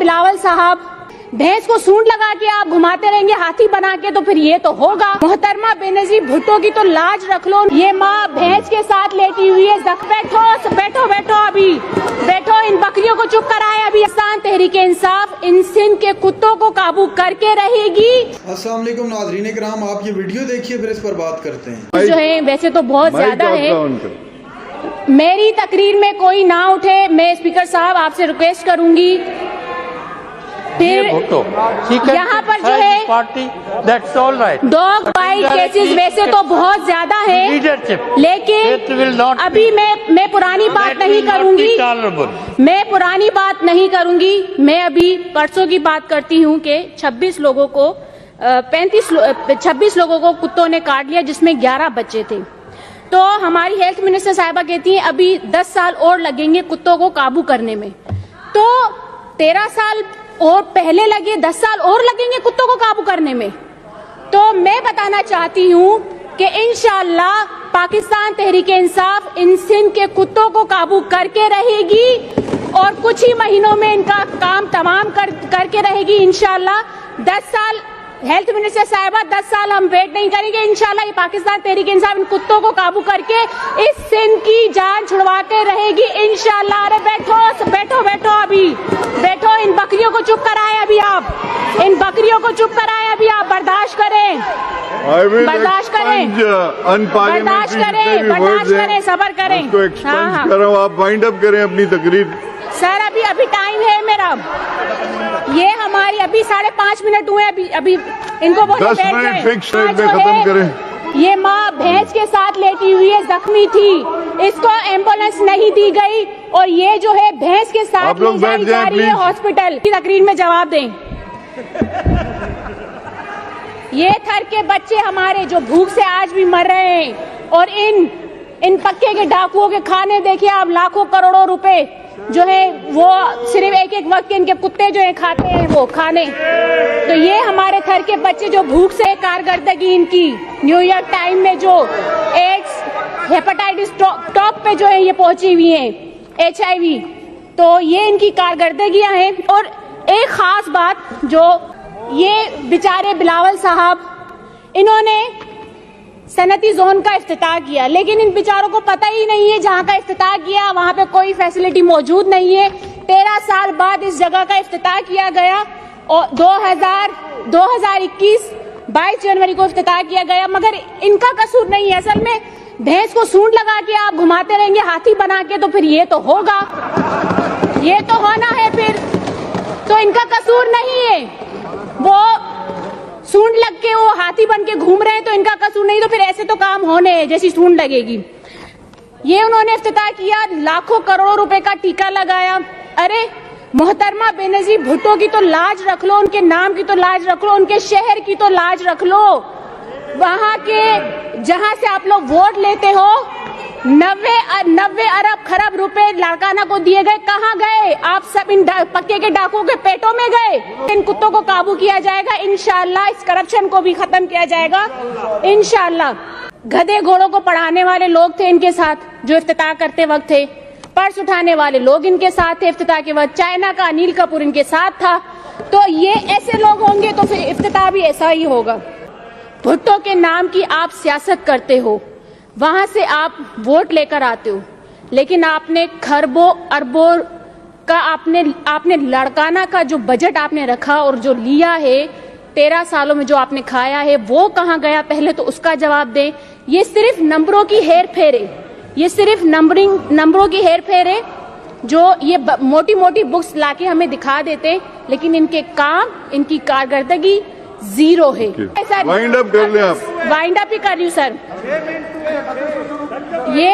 بلاول صاحب بھینس کو سونڈ لگا کے آپ گھماتے رہیں گے ہاتھی بنا کے تو پھر یہ تو ہوگا۔ محترمہ بینظیر بھٹو کی تو لاج رکھ لو، یہ ماں بھینس کے ساتھ لیٹی ہوئی ہے۔ بیٹھو ابھی بیٹھو، ان بکریوں کو چپ کرائے ابھی۔ پاکستان تحریک انصاف ان سندھ کے کتوں کو قابو کر کے رہے گی۔ السلام علیکم ناظرین کرام، آپ یہ ویڈیو دیکھیے پھر اس پر بات کرتے ہیں۔ جو ہے ویسے تو بہت زیادہ ہے، میری تقریر میں کوئی نہ اٹھے، میں اسپیکر صاحب آپ سے ریکویسٹ کروں گی۔ پھر یہاں پر جو ہے ڈاگ بائٹ کیسز ویسے تو بہت زیادہ ہیں، لیکن ابھی میں پرانی بات نہیں کروں گی، میں ابھی پرسوں کی بات کرتی ہوں کہ 26 لوگوں کو کتوں نے کاٹ لیا، جس میں 11 بچے تھے۔ تو ہماری ہیلتھ منسٹر صاحبہ کہتی ہیں ابھی 10 سال اور لگیں گے کتوں کو قابو کرنے میں۔ تو 13 سال اور پہلے لگے، 10 سال اور لگیں گے کتوں کو قابو کرنے میں۔ تو میں بتانا چاہتی ہوں کہ انشاءاللہ پاکستان تحریک انصاف ان سندھ کے کتوں کو قابو کر کے رہے گی، اور کچھ ہی مہینوں میں ان کا کام تمام کر کے رہے گی انشاءاللہ۔ 10 سال ہیلتھ منسٹر صاحبہ، 10 سال ہم ویٹ نہیں کریں گے، انشاءاللہ یہ پاکستان تحریک انصاف ان کتوں کو قابو کر کے اس سندھ کی جان چھڑوا کے رہے گی انشاءاللہ۔ ارے بیٹھو ابھی بیٹھو، ان بکریوں کو چپ کرائے ابھی آپ، برداشت کریں، صبر کریں۔ آپ وائنڈ اپ کریں اپنی تقریر۔ سر ابھی ٹائم ہے میرا، یہ ہماری ابھی 5.5 منٹ ہوئے، ابھی ان کو بولے 10 منٹ فکس ٹائم میں ختم کریں۔ یہ ماں بھینس کے ساتھ لیٹی ہوئی ہے، زخمی تھی، اس کو ایمبولینس نہیں دی گئی، اور یہ جو ہے بھینس کے ساتھ لے جائی جا رہی ہے ہاسپٹل۔ کی تقریر میں جواب دیں۔ یہ تھر کے بچے ہمارے جو بھوک سے آج بھی مر رہے ہیں، اور ان پکے کے ڈاکوؤں کے کھانے دیکھیے آپ، لاکھوں کروڑوں روپے جو ہے وہ صرف ایک وقت کے ان کے کتے جو ہیں کھاتے ہیں وہ کھانے۔ تو یہ ہمارے تھر کے بچے جو بھوک سے کارکردگی ان کی نیو یارک ٹائم میں جو ایڈز ہیپاٹائٹس ٹاپ پہ جو ہے یہ پہنچی ہوئی ہیں، HIV، تو یہ ان کی کارکردگیاں ہیں۔ اور ایک خاص بات، جو یہ بیچارے بلاول صاحب انہوں نے صنعتی زون کا افتتاح کیا، لیکن ان بیچاروں کو پتہ ہی نہیں ہے جہاں کا افتتاح کیا وہاں پہ کوئی فیسلٹی موجود نہیں ہے۔ 13 سال بعد اس جگہ کا افتتاح کیا گیا، اور 2021 22 جنوری کو افتتاح کیا گیا، مگر ان کا قصور نہیں ہے۔ اصل میں بھینس کو سونڈ لگا کے آپ گھماتے رہیں گے ہاتھی بنا کے تو پھر یہ تو ہوگا، یہ تو ہونا ہے، پھر تو ان کا قصور نہیں ہے۔ وہ سونڈ لگ کے وہ ہاتھی بن کے گھوم رہے ہیں تو ان کا قصور نہیں، تو پھر ایسے تو کام ہونے ہیں جیسی سونڈ لگے گی۔ یہ انہوں نے افتتاح کیا، لاکھوں کروڑوں روپے کا ٹیکہ لگایا۔ ارے محترمہ بینظیر بھٹو کی تو لاج رکھ لو، ان کے نام کی تو لاج رکھ لو، ان کے شہر کی تو لاج رکھ لو۔ وہاں کے جہاں سے آپ لوگ ووٹ لیتے ہو 90 ارب خرب روپے لاڑکانہ کو دیے گئے، کہاں گئے؟ آپ سب ان پکے کے ڈاکوں کے پیٹوں میں گئے۔ ان کتوں کو قابو کیا جائے گا انشاءاللہ، اس کرپشن کو بھی ختم کیا جائے گا انشاءاللہ۔ گدھے گھوڑوں کو پڑھانے والے لوگ تھے ان کے ساتھ جو افتتاح کرتے وقت تھے، پرس اٹھانے والے لوگ ان کے ساتھ تھے افتتاح کے وقت، چائنا کا انیل کپور ان کے ساتھ تھا۔ تو یہ ایسے لوگ ہوں گے تو پھر افتتاح بھی ایسا ہی ہوگا۔ بھٹو کے نام کی آپ سیاست کرتے ہو، وہاں سے آپ ووٹ لے کر آتے ہو، لیکن آپ نے کھربوں اربوں کا آپ نے لاڑکانہ کا جو بجٹ آپ نے رکھا اور جو لیا ہے 13 سالوں میں جو آپ نے کھایا ہے وہ کہاں گیا؟ پہلے تو اس کا جواب دیں۔ یہ صرف نمبروں کی ہیر پھیر ہے، یہ صرف نمبروں کی ہیر پھیر ہے، جو یہ موٹی بکس لا کے ہمیں دکھا دیتے، لیکن ان کے کام، ان کی کارکردگی زیرو ہے۔ وائنڈ اپ کر لیں آپ۔ وائنڈ اپ ہی کر رہی ہوں سر۔ یہ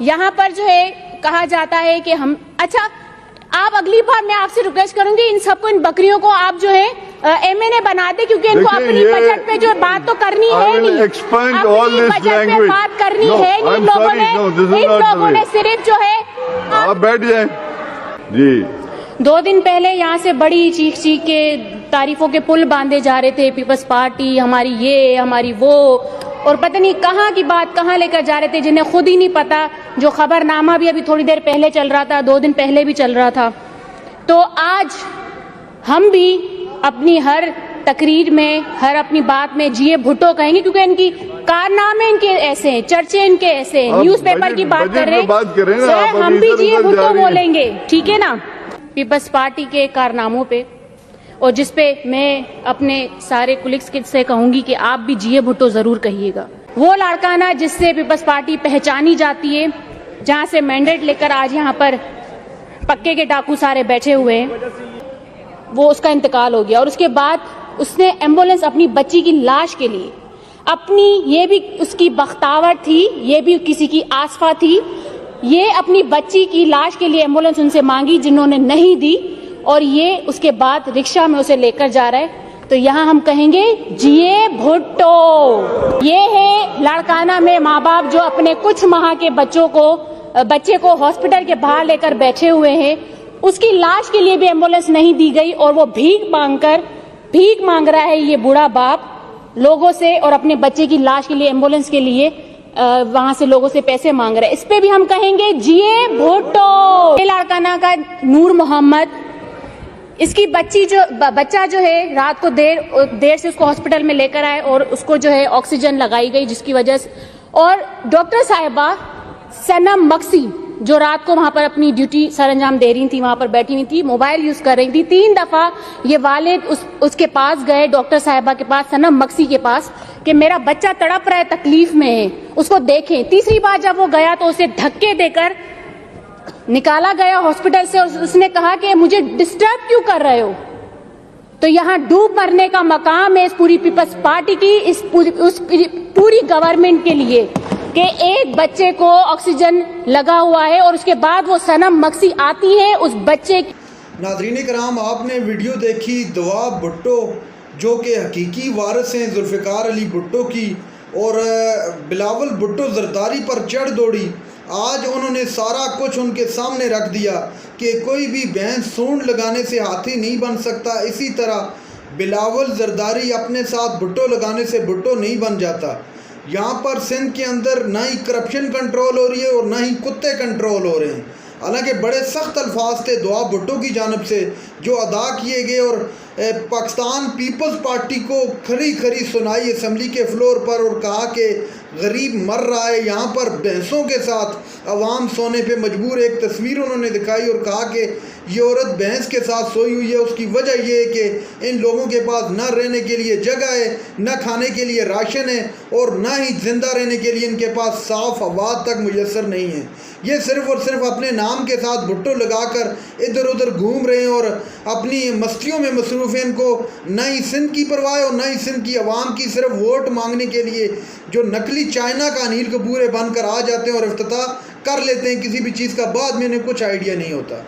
یہاں پر جو ہے کہا جاتا ہے کہ ہم، اچھا آپ اگلی بار میں آپ سے ریکویسٹ کروں گی ان سب کو، ان بکریوں کو آپ جو ہے MNA بنا دیں، کیونکہ ان کو اپنی بجٹ پہ جو بات تو کرنی ہے نہیں، اپنی بجٹ پہ بات کرنی ہے نہیں۔ ان لوگوں نے صرف جو ہے، آپ بیٹھ جائیں جی۔ 2 دن پہلے یہاں سے بڑی چیخ کے تعریفوں کے پل باندھے جا رہے تھے، پیپلز پارٹی ہماری یہ ہماری وہ، اور پتہ نہیں کہاں کی بات کہاں لے کر جا رہے تھے، جنہیں خود ہی نہیں پتا۔ جو خبر نامہ بھی ابھی تھوڑی دیر پہلے چل رہا تھا، 2 دن پہلے بھی چل رہا تھا، تو آج ہم بھی اپنی ہر تقریر میں، ہر اپنی بات میں جی اے بھٹو کہیں گے، کیونکہ ان کی کارنامے ان کے ایسے ہیں، چرچے ان کے ایسے ہیں. نیوز پیپر کی بات کر رہے ہیں سر، ہم بھی جی اے بھٹو بولیں گے، ٹھیک ہے نا، پیپلز پارٹی کے کارناموں پہ، اور جس پہ میں اپنے سارے کولیگز سے کہوں گی کہ آپ بھی جی اے بھٹو ضرور کہیے گا. وہ لاڑکانہ جس سے پیپلز پارٹی پہچانی جاتی ہے، جہاں سے مینڈیٹ لے کر آج یہاں پر پکے کے ڈاکو سارے بیٹھے ہوئے ہیں، وہ اس کا انتقال ہو گیا. اور اس کے بعد اس نے ایمبولینس اپنی بچی کی لاش کے لیے اپنی، یہ بھی اس کی بختاور تھی، یہ بھی کسی کی آسفا تھی، یہ اپنی بچی کی لاش کے لیے ایمبولینس ان سے مانگی جنہوں نے نہیں دی، اور یہ اس کے بعد رکشہ میں اسے لے کر جا رہا ہے. تو یہاں ہم کہیں گے جی اے بھٹو. یہ ہے لاڑکانہ میں ماں باپ جو اپنے کچھ ماہ کے بچے کو ہاسپٹل کے باہر لے کر بیٹھے ہوئے ہیں، اس کی لاش کے لیے بھی ایمبولینس نہیں دی گئی، اور وہ بھیک مانگ رہا ہے یہ بوڑھا باپ لوگوں سے، اور اپنے بچے کی لاش کے لیے ایمبولینس کے لیے وہاں سے لوگوں سے پیسے مانگ رہا ہے. اس پہ بھی ہم کہیں گے جی اے بھٹو. یہ لاڑکانہ کا نور محمد، اس کی بچہ جو ہے رات کو دیر سے اس کو ہاسپٹل میں لے کر آئے، اور اس کو جو ہے آکسیجن لگائی گئی، جس کی وجہ سے، اور ڈاکٹر صاحبہ سنم مکسی جو رات کو وہاں پر اپنی ڈیوٹی سر انجام دے رہی تھی، وہاں پر بیٹھی ہوئی تھی، موبائل یوز کر رہی تھی. 3 دفعہ یہ والد اس کے پاس گئے، ڈاکٹر صاحبہ کے پاس، سنم مکسی کے پاس، کہ میرا بچہ تڑپ رہا ہے، تکلیف میں ہے، اس کو دیکھیں. تیسری بار جب وہ گیا تو اسے دھکے دے کر نکالا گیا ہاسپٹل سے، اور اس نے کہا کہ مجھے ڈسٹرب کیوں کر رہے ہو. تو یہاں ڈوب مرنے کا مقام ہے اس پوری پیپلز پارٹی کی، اس پوری گورنمنٹ کے لیے، کہ ایک بچے کو آکسیجن لگا ہوا ہے، اور اس کے بعد وہ سنم مکسی آتی ہے اس بچے کی. ناظرین کرام، آپ نے ویڈیو دیکھی دواب بھٹو جو کہ حقیقی وارث ہیں ذوالفقار علی بھٹو کی، اور بلاول بھٹو زرداری پر چڑھ دوڑی. آج انہوں نے سارا کچھ ان کے سامنے رکھ دیا کہ کوئی بھی بھینس سونڈ لگانے سے ہاتھی نہیں بن سکتا، اسی طرح بلاول زرداری اپنے ساتھ بھٹو لگانے سے بھٹو نہیں بن جاتا. یہاں پر سندھ کے اندر نہ ہی کرپشن کنٹرول ہو رہی ہے اور نہ ہی کتے کنٹرول ہو رہے ہیں. حالانکہ بڑے سخت الفاظ تھے دواب بھٹو کی جانب سے جو ادا کیے گئے، اور پاکستان پیپلز پارٹی کو کھری سنائی اسمبلی کے فلور پر، اور کہا کہ غریب مر رہا ہے. یہاں پر بھینسوں کے ساتھ عوام سونے پہ مجبور. ایک تصویر انہوں نے دکھائی اور کہا کہ یہ عورت بھینس کے ساتھ سوئی ہوئی ہے. اس کی وجہ یہ ہے کہ ان لوگوں کے پاس نہ رہنے کے لیے جگہ ہے، نہ کھانے کے لیے راشن ہے، اور نہ ہی زندہ رہنے کے لیے ان کے پاس صاف ہوا تک میسر نہیں ہے. یہ صرف اور صرف اپنے نام کے ساتھ بھٹو لگا کر ادھر ادھر گھوم رہے ہیں اور اپنی مستیوں میں مصروف ہیں. ان کو نہ ہی سندھ کی پرواہ ہے اور نہ ہی سندھ کی عوام کی. صرف ووٹ مانگنے کے لیے جو نقلی چائنا کا انیل کپور بن کر آ جاتے ہیں اور افتتاح کر لیتے ہیں کسی بھی چیز کا، بعد میں انہیں کچھ آئیڈیا نہیں ہوتا.